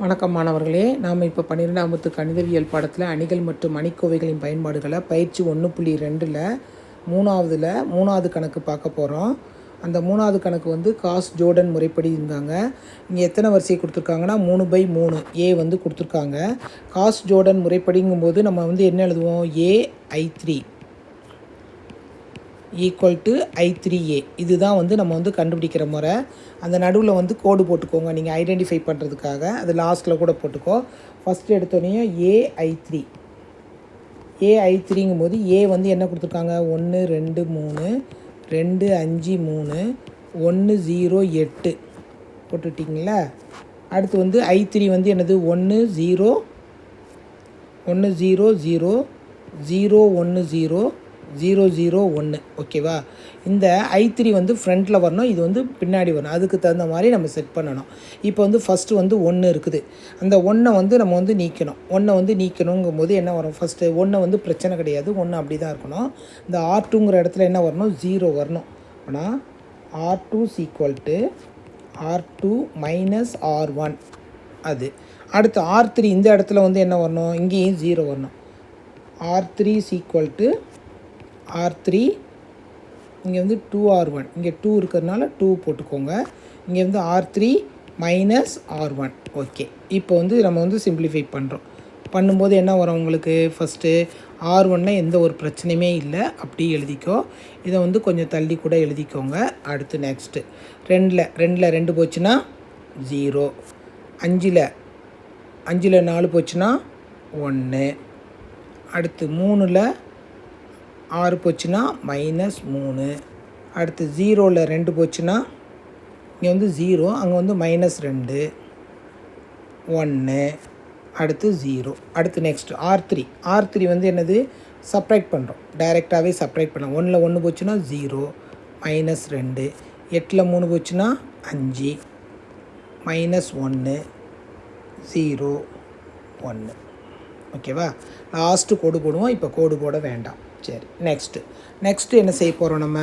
வணக்கம் மாணவர்களே, நாம் இப்போ 12வது கணிதவியல் பாடத்தில் அணிகள் மற்றும் அணிக்கோவைகளின் பயன்பாடுகளை பயிற்சி 1.2ல் மூணாவது கணக்கு பார்க்க போகிறோம். அந்த மூணாவது கணக்கு வந்து காஸ் ஜோர்டன் முறைப்படி இருந்தாங்க. இங்கே எத்தனை வரிசை கொடுத்துருக்காங்கன்னா 3/3 ஏ வந்து கொடுத்துருக்காங்க. காஸ் ஜோர்டன் முறைப்படிங்கும்போது நம்ம வந்து என்ன எழுதுவோம், AI3 ஈக்குவல் டு I3A. இதுதான் வந்து நம்ம வந்து கண்டுபிடிக்கிற முறை. அந்த நடுவில் வந்து கோடு போட்டுக்கோங்க, நீங்கள் ஐடென்டிஃபை பண்ணுறதுக்காக. அது லாஸ்ட்டில் கூட போட்டுக்கோ. ஃபஸ்ட்டு எடுத்தோடனே ஏஐ3ங்கும் போது ஏ வந்து என்ன கொடுத்துருக்காங்க, 1 2 3 2 5 3 1 0 8 போட்டுட்டிங்களா. அடுத்து வந்து I3 வந்து என்னது, 1 0 1 0 0 0 1 0 0 0 1. ஓகேவா. இந்த I3 வந்து ஃப்ரண்ட்டில் வரணும், இது வந்து பின்னாடி வரணும். அதுக்கு தகுந்த மாதிரி நம்ம செட் பண்ணணும். இப்போ வந்து ஃபஸ்ட்டு வந்து 1 இருக்குது. அந்த 1 வந்து நம்ம வந்து நீக்கணும். 1 வந்து நீக்கணுங்கும் போது என்ன வரும், ஃபஸ்ட்டு 1 வந்து பிரச்சனை கிடையாது, 1 அப்படி தான் இருக்கணும். இந்த R2ங்கிற இடத்துல என்ன வரணும், 0 வரணும். ஆனால் R2 equal to R2 minus R1. அது அடுத்து R3 இந்த இடத்துல வந்து என்ன வரணும், இங்கேயும் 0 வரணும். R3 ஈக்குவல் டு R3, இங்கே வந்து 2R1, இங்கே 2 இருக்கிறதுனால 2 போட்டுக்கோங்க. இங்கே வந்து R3 மைனஸ் R1. ஓகே, இப்போ வந்து நம்ம வந்து சிம்பிளிஃபை பண்ணும்போது என்ன வரும் உங்களுக்கு, ஃபஸ்ட்டு R1ல் எந்த ஒரு பிரச்சனையுமே இல்லை, அப்படி எழுதிக்கோ. இதை வந்து கொஞ்சம் தள்ளி கூட எழுதிக்கோங்க. அடுத்து நெக்ஸ்ட்டு 2ல் 2 போச்சுன்னா 0, 5ல் 4 போச்சுன்னா 1, அடுத்து 3ல் 6 போச்சுன்னா -3, அடுத்து 0ல் 2 போச்சுன்னா இங்கே வந்து 0, அங்கே வந்து -2 1, அடுத்து 0. அடுத்து நெக்ஸ்ட்டு R3 வந்து என்னது, சப்ராக்ட் பண்ணுறோம், டைரெக்டாகவே சப்ராக்ட் பண்ணோம். 1ல் 1 போச்சுன்னா 0 -2, 8ல் 3 போச்சுன்னா 5 -1 0 1. ஓகேவா. லாஸ்ட்டு கோடு போடுவோம், இப்போ கோடு போட வேண்டாம். சரி, நெக்ஸ்ட்டு என்ன செய்ய போகிறோம், நம்ம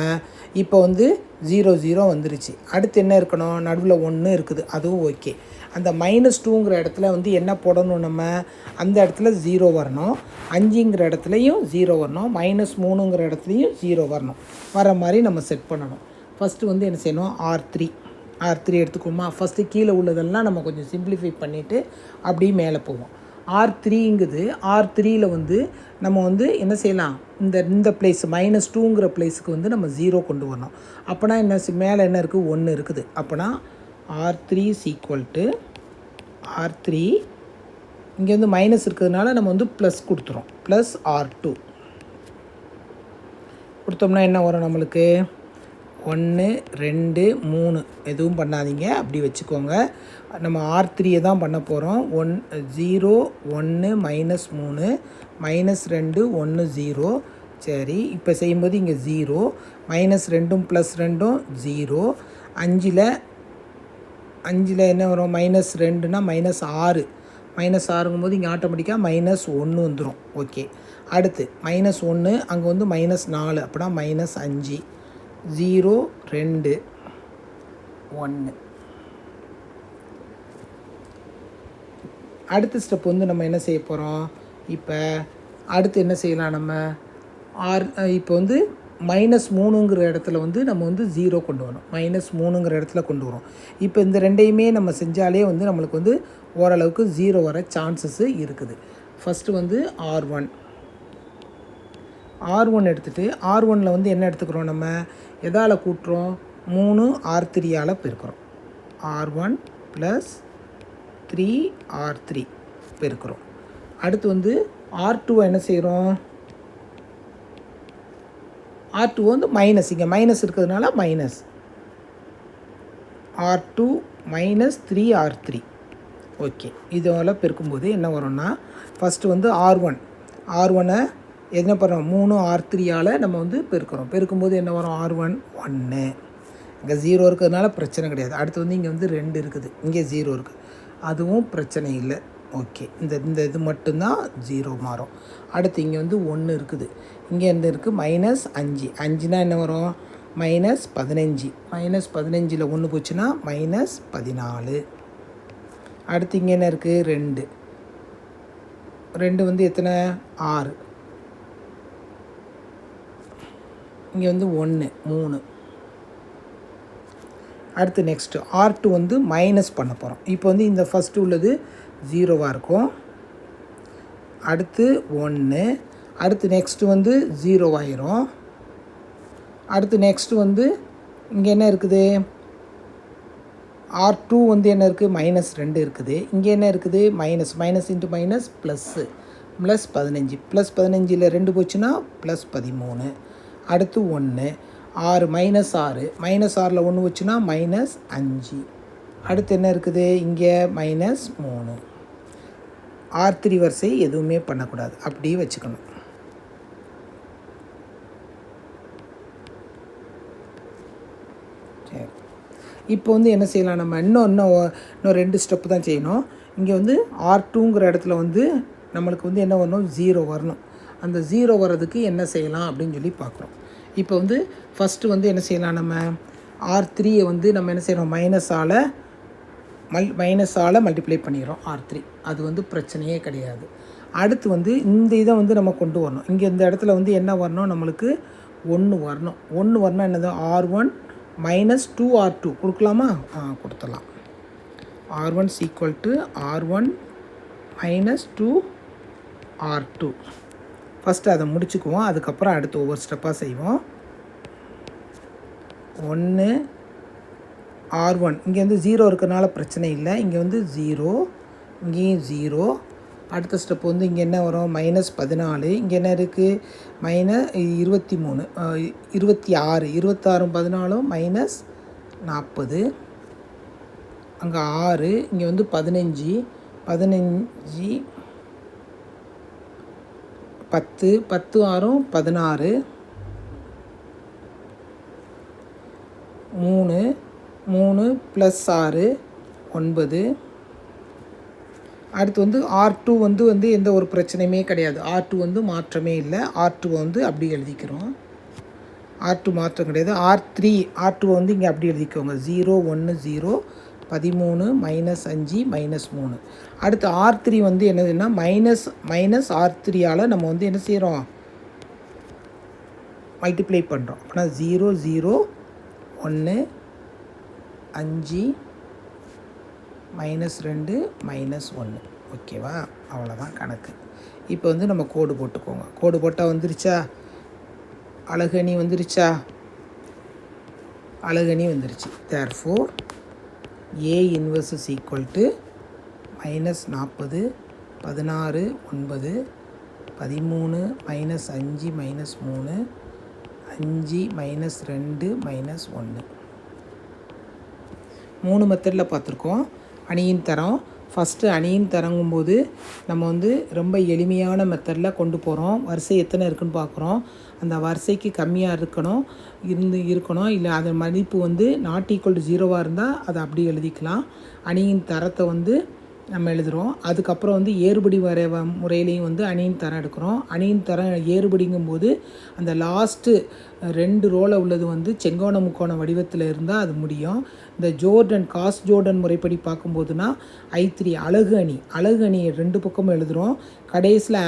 இப்போ வந்து 0 0 வந்துருச்சு. அடுத்து என்ன இருக்கணும், நடுவில் 1 இருக்குது, அதுவும் ஓகே. அந்த -2ங்கிற இடத்துல வந்து என்ன போடணும், நம்ம அந்த இடத்துல 0 வரணும். 5ங்கிற இடத்துலையும் 0 வரணும். -3ங்கிற இடத்துலையும் 0 வரணும். வர மாதிரி நம்ம செட் பண்ணணும். ஃபஸ்ட்டு வந்து என்ன செய்யணும், R3 எடுத்துக்கோமா. ஃபஸ்ட்டு கீழே உள்ளதெல்லாம் நம்ம கொஞ்சம் சிம்பிளிஃபை பண்ணிவிட்டு அப்படியே மேலே போவோம். R3யில் வந்து நம்ம வந்து என்ன செய்யலாம், இந்த பிளேஸ் -2ங்கிற பிளேஸுக்கு வந்து நம்ம 0 கொண்டு வரணும். அப்போனா என்ன, மேலே என்ன இருக்குது, 1 இருக்குது. அப்போனா R3 ஈக்குவல் டு R3, இங்கே வந்து மைனஸ் இருக்கிறதுனால நம்ம வந்து ப்ளஸ் கொடுத்துறோம், ப்ளஸ் R2 கொடுத்தோம்னா என்ன வரும் நம்மளுக்கு, 1 2 3 எதுவும் பண்ணாதீங்க, அப்படி வச்சுக்கோங்க. நம்ம R3 தான் பண்ண போகிறோம். 0 1 -3 -2 1 0. சரி, இப்போ செய்யும்போது இங்கே 0 -2 +2 0. 5ல் என்ன வரும், -2னா -6. -6ங்கும்போது இங்கே ஆட்டோமேட்டிக்காக -1 வந்துடும். ஓகே, அடுத்து -1, அங்கே வந்து -4, அப்படின்னா -5 0 2 1. அடுத்த ஸ்டெப் வந்து நம்ம என்ன செய்ய போகிறோம், இப்போ அடுத்து என்ன செய்யலாம், நம்ம இப்போ வந்து -3ங்கிற இடத்துல வந்து நம்ம வந்து 0 கொண்டு வரணும். -3ங்கிற இடத்துல கொண்டு வரோம். இப்போ இந்த ரெண்டையுமே நம்ம செஞ்சாலே வந்து நம்மளுக்கு வந்து ஓரளவுக்கு 0 வர சான்சஸ் இருக்குது. ஃபஸ்ட்டு வந்து R1 எடுத்துகிட்டு R1ல் வந்து என்ன எடுத்துக்கிறோம், நம்ம எதால் கூட்டுறோம், 3 R3ஆல் பெருக்கிறோம். R1 + 3 R3 பெருக்கிறோம். அடுத்து வந்து R2 என்ன செய்கிறோம், R2 வந்து மைனஸ், இங்கே மைனஸ் இருக்கிறதுனால மைனஸ் R2 - 3 R3. ஓகே, இதெல்லாம் பெருக்கும்போது என்ன வரும்னா, ஃபஸ்ட்டு வந்து R1 என்ன பண்ணுறோம், 3 R3ஆல் நம்ம வந்து பெருக்கும்போது என்ன வரும், R1 1. இங்கே 0 இருக்கிறதுனால பிரச்சனை கிடையாது. அடுத்து வந்து இங்கே வந்து 2 இருக்குது, இங்கே 0 இருக்குது, அதுவும் பிரச்சனை இல்லை. ஓகே, இந்த இது மட்டும்தான் 0 மாறும். அடுத்து இங்கே வந்து 1 இருக்குது, இங்கே என்ன இருக்குது, -5. 5னா என்ன வரும், -15. -15ல் 1 போச்சுன்னா -14. அடுத்து இங்கே என்ன இருக்குது 2, 2 வந்து எத்தனை 6, இங்கே வந்து 1 3. அடுத்து நெக்ஸ்ட்டு R2 வந்து மைனஸ் பண்ண போகிறோம். இப்போ வந்து இந்த ஃபஸ்ட்டு உள்ளது 0வாக இருக்கும், அடுத்து 1, அடுத்து நெக்ஸ்ட்டு வந்து 0 ஆயிரும், அடுத்து நெக்ஸ்ட்டு வந்து இங்கே என்ன இருக்குது R2 வந்து என்ன இருக்குது -2 இருக்குது, இங்கே என்ன இருக்குது மைனஸ் இன்ட்டு மைனஸ் +15, +15ல் 2 போச்சுன்னா +13, அடுத்து 1, 6 -6ல் 1 வச்சுன்னா -5, அடுத்து என்ன இருக்குது இங்கே -3. R3 வரிசை எதுவுமே பண்ணக்கூடாது, அப்படியே வச்சுக்கணும். சரி, இப்போ வந்து என்ன செய்யலாம், நம்ம இன்னும் 2 ஸ்டெப்பு தான் செய்யணும். இங்கே வந்து R2ங்கிற இடத்துல வந்து நம்மளுக்கு வந்து என்ன வரணும் 0 வரணும். அந்த 0 வர்றதுக்கு என்ன செய்யலாம் அப்படின்னு சொல்லி பார்க்குறோம். இப்போ வந்து ஃபஸ்ட்டு வந்து என்ன செய்யலாம், நம்ம R3யை வந்து நம்ம என்ன செய்யணும் மைனஸால் மல்டிப்ளை பண்ணிடுறோம் R3. அது வந்து பிரச்சனையே கிடையாது. அடுத்து வந்து இந்த இதை வந்து நம்ம கொண்டு வரணும். இங்கே இந்த இடத்துல வந்து என்ன வரணும், நம்மளுக்கு 1 வரணும். 1 வரணும் என்னது R1 - 2R2 கொடுக்கலாமா? கொடுத்துடலாம். R1 = R1 - 2R2. ஃபஸ்ட்டு அதை முடிச்சுக்குவோம், அதுக்கப்புறம் அடுத்து ஒவ்வொரு ஸ்டெப்பாக செய்வோம். 1 R1 இங்கே வந்து 0 இருக்கிறனால பிரச்சனை இல்லை, இங்கே வந்து 0, இங்கேயும் 0. அடுத்த ஸ்டெப் வந்து இங்கே என்ன வரும் -14, இங்கே என்ன இருக்குது -23, 26, 26ம் 14ம் -40, அங்கே 6, இங்கே வந்து 15, 10, 10 6ம் 16, 3 + 6 9. அடுத்து வந்து R2 வந்து எந்த ஒரு பிரச்சனையுமே கிடையாது. R2 வந்து மாற்றமே இல்லை. R2 வந்து அப்படி எழுதிக்கிறோம். R2 மாற்றம் கிடையாது. R2 வந்து இங்கே அப்படி எழுதிக்கோங்க 0 1 0 13 -5 -3. அடுத்து R3 வந்து என்னதுன்னா -R3ஆல் நம்ம வந்து என்ன செய்கிறோம் மல்டிப்ளை பண்ணுறோம். அப்படின்னா 0 0 1 5 -2 -1. ஓகேவா? அவ்வளோதான் கணக்கு. இப்போ வந்து நம்ம கோடு போட்டுக்கோங்க. கோடு போட்டால் வந்துருச்சா? அழகணி வந்துருச்சா? அழகணி வந்துருச்சு. Therefore A inverse = -40 16 9 13 -5 -3 5 -2 -1. 3 மெத்தடில் பார்த்துருக்கோம். அணியின் தரம் ஃபஸ்ட்டு அணியின் தரங்கும்போது நம்ம வந்து ரொம்ப எளிமையான மெத்தடில் கொண்டு போகிறோம். வரிசை எத்தனை இருக்குதுன்னு பார்க்குறோம். அந்த வரிசைக்கு கம்மியாக இருக்கணும் இல்லை அதன் மதிப்பு வந்து ≠ 0வாக இருந்தால் அதை அப்படி எழுதிக்கலாம். அணியின் தரத்தை வந்து நம்ம எழுதுகிறோம். அதுக்கப்புறம் வந்து ஏறுபடி முறையிலையும் வந்து அணியின் தரம் எடுக்கிறோம். அணியின் தரம் ஏறுபடிங்கும்போது அந்த லாஸ்ட்டு 2 ரோவில் உள்ளது வந்து செங்கோண முக்கோண வடிவத்தில் இருந்தால் அது முடியும். இந்த காஸ் ஜோர்டன் முறைப்படி பார்க்கும்போதுனா I3 அழகு அணியை 2 பக்கமும் எழுதுகிறோம். கடைசியில்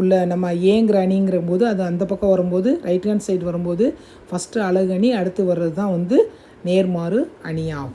உள்ள நம்ம ஏங்கிற அணிங்கிற போது அது அந்த பக்கம் வரும்போது ரைட் ஹேண்ட் சைடு வரும்போது ஃபஸ்ட்டு அழகு அணி, அடுத்து வர்றது தான் வந்து நேர்மாறு அணியாகும்.